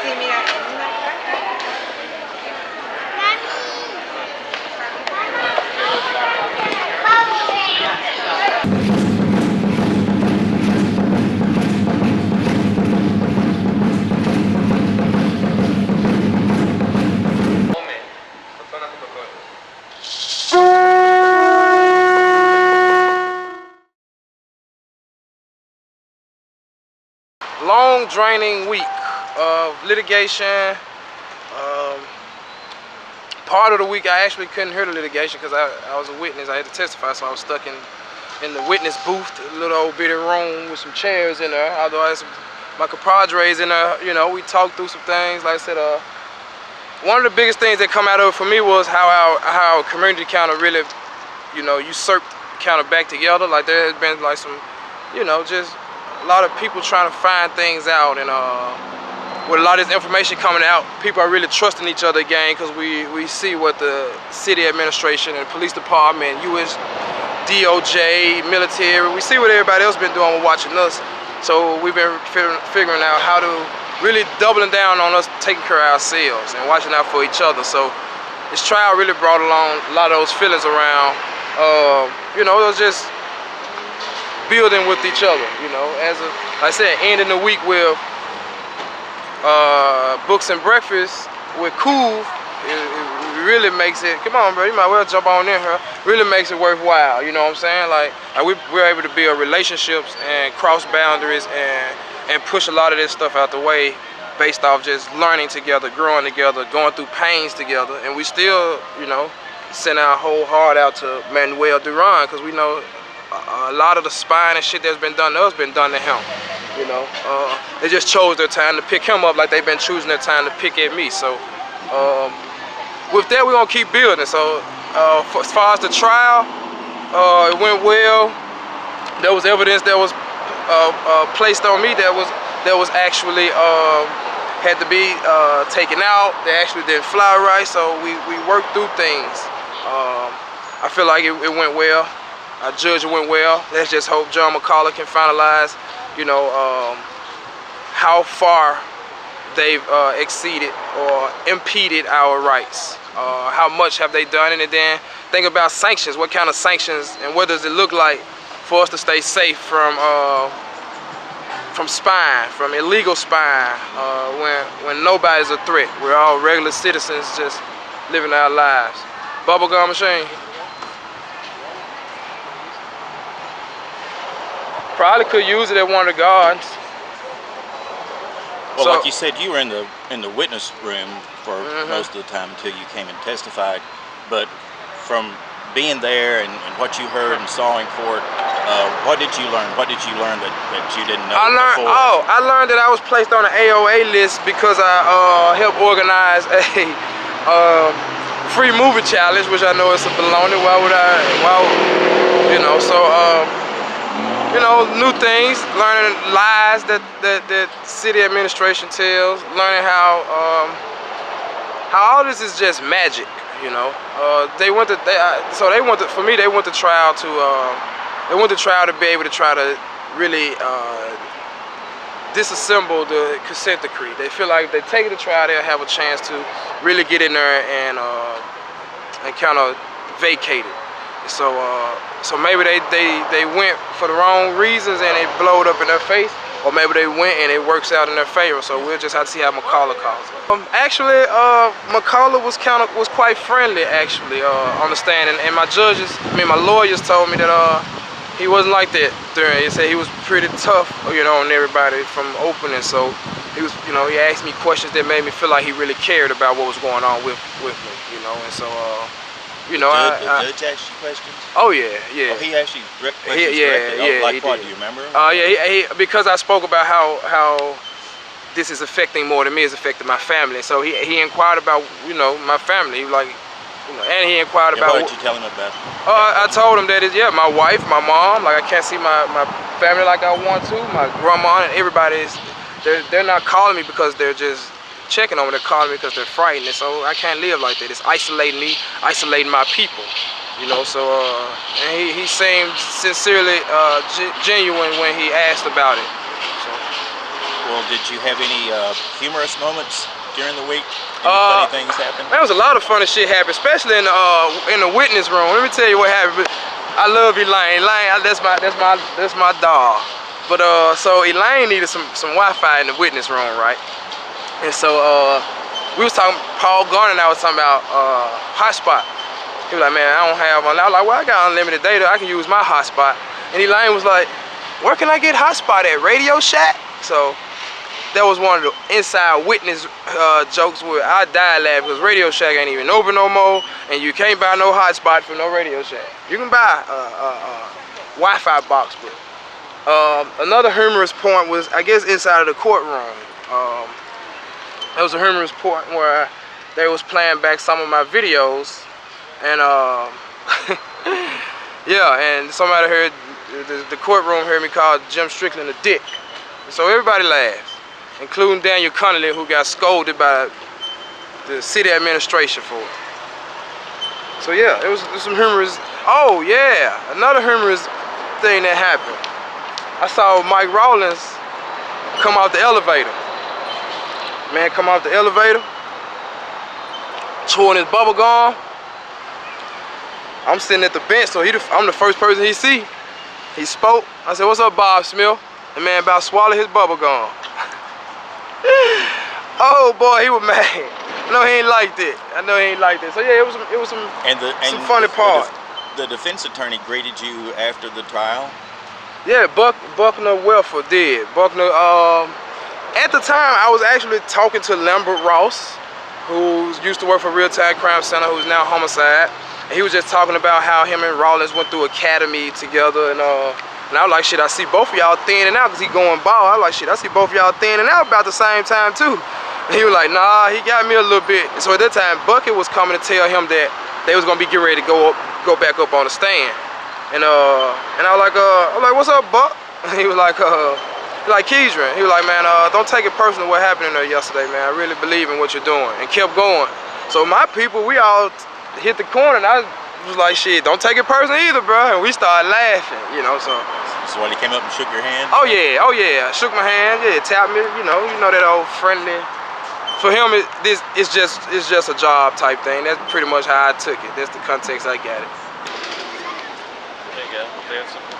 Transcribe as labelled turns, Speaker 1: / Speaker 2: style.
Speaker 1: Sí, mira, en una caja.
Speaker 2: Long, draining week of litigation. Part of the week I actually couldn't hear the litigation because I was a witness. I had to testify, so I was stuck in the witness booth, a little old bitty room with some chairs in there. Although I had my compadres in there, you know, we talked through some things. Like I said, one of the biggest things that come out of it for me was how our community kind of really, you know, usurped kind of back together. Like there has been like some, you know, just a lot of people trying to find things out, and with a lot of this information coming out, people are really trusting each other again because we see what the city administration and police department, U.S. DOJ, military, we see what everybody else been doing with watching us. So we've been figuring out how to really doubling down on us taking care of ourselves and watching out for each other. So this trial really brought along a lot of those feelings around, you know, it was just building with each other, you know, like I said, ending the week with books and breakfast with Cool. It really makes it, come on bro, you might well jump on in here, really makes it worthwhile, you know what I'm saying? Like we're able to build relationships and cross boundaries and push a lot of this stuff out the way based off just learning together, growing together, going through pains together. And we still, you know, send our whole heart out to Manuel Duran because we know a lot of the spying and shit that's been done to us been done to him. You know, they just chose their time to pick him up like they've been choosing their time to pick at me. So with that, we're gonna keep building. So as far as the trial, it went well. There was evidence that was placed on me that was actually had to be taken out. They actually didn't fly right, so we worked through things. I feel like it went well. I judge it went well. Let's just hope John McCullough can finalize, you know, how far they've exceeded or impeded our rights. How much have they done it? And then think about sanctions. What kind of sanctions and what does it look like for us to stay safe from spying, from illegal spying, when nobody's a threat. We're all regular citizens just living our lives. Bubblegum machine. Probably could use it at one of the gardens.
Speaker 3: Well,
Speaker 2: So,
Speaker 3: like you said, you were in the witness room for most of the time until you came and testified. But from being there and what you heard and saw in court, what did you learn? What did you learn that you didn't know before?
Speaker 2: I learned that I was placed on the AOA list because I helped organize a free movie challenge, which I know is a baloney. Why would you know? So. You know, new things, learning lies that city administration tells, learning how all this is just magic, you know. They want to trial to be able to try to really disassemble the consent decree. They feel like if they take it to trial, they'll have a chance to really get in there and kind of vacate it. So maybe they went for the wrong reasons and it blowed up in their face, or maybe they went and it works out in their favor. So we'll just have to see how McCullough calls it. Actually, McCullough was quite friendly actually on the stand, and my lawyers told me that he wasn't like that. He said he was pretty tough, you know, on everybody from opening. So he was, you know, he asked me questions that made me feel like he really cared about what was going on with me, you know, and so. You know,
Speaker 3: the judge asked you questions?
Speaker 2: Oh yeah.
Speaker 3: Oh, he asked you questions directly? Like what, do you remember?
Speaker 2: Yeah, because I spoke about how this is affecting more than me, it's affecting my family. So he inquired about, you know, my family, like, you know, and he inquired about.
Speaker 3: What did you tell him about?
Speaker 2: I told him that my wife, my mom, like I can't see my family like I want to, my grandma and everybody they're not calling me because they're just checking on me, they're calling me because they're frightened, and so I can't live like that. It's isolating me, isolating my people, you know. So and he seemed sincerely genuine when he asked about it. So
Speaker 3: Well, did you have any humorous moments during the week? Any funny things happen?
Speaker 2: There was a lot of funny shit happen, especially in the witness room. Let me tell you what happened. I love Elaine. Elaine, that's my dog. But so Elaine needed some Wi-Fi in the witness room, right? And so we was talking. Paul Garner and I was talking about hotspot. He was like, man, I don't have one. I was like, well, I got unlimited data. I can use my hotspot. And Elaine was like, where can I get hotspot at? Radio Shack? So that was one of the inside witness jokes where I died laughing because Radio Shack ain't even open no more, and you can't buy no hotspot from no Radio Shack. You can buy a Wi-Fi box, but another humorous point was, I guess, inside of the courtroom. There was a humorous point where they was playing back some of my videos, and yeah, and somebody heard, the courtroom heard me call Jim Strickland a dick. So everybody laughed, including Daniel Connolly, who got scolded by the city administration for it. So yeah, it was some humorous. Oh yeah, another humorous thing that happened. I saw Mike Rawlins come out the elevator. Man, come out the elevator, chewing his bubble gum. I'm sitting at the bench, so I'm the first person he see. He spoke. I said, "What's up, Bob Smith?" The man about swallowed his bubble gum. Oh boy, he was mad. I know he ain't liked it. I know he ain't liked it. So yeah, it was some funny part.
Speaker 3: The defense attorney greeted you after the trial?
Speaker 2: Yeah, Buckner Welford did. Buckner, at the time, I was actually talking to Lambert Ross, who used to work for Real Time Crime Center, who's now Homicide. And he was just talking about how him and Rawlins went through academy together, and I was like, shit, I see both of y'all thinning out, because he going bald. I was like, shit, I see both of y'all thinning out about the same time too. And he was like, nah, he got me a little bit. So at that time, Bucket was coming to tell him that they was gonna be getting ready to go back up on the stand. And I was like, what's up, Buck? And he was like Keedran. He was like, man, don't take it personal what happened in there yesterday, man. I really believe in what you're doing, and kept going. So my people, we all hit the corner, and I was like, shit, don't take it personal either, bro. And we started laughing, you know. So
Speaker 3: when he came up and shook your hand?
Speaker 2: Oh yeah, shook my hand, yeah, tapped me, you know that old friendly. For him, it's just a job type thing. That's pretty much how I took it. That's the context I got it.
Speaker 4: There you go.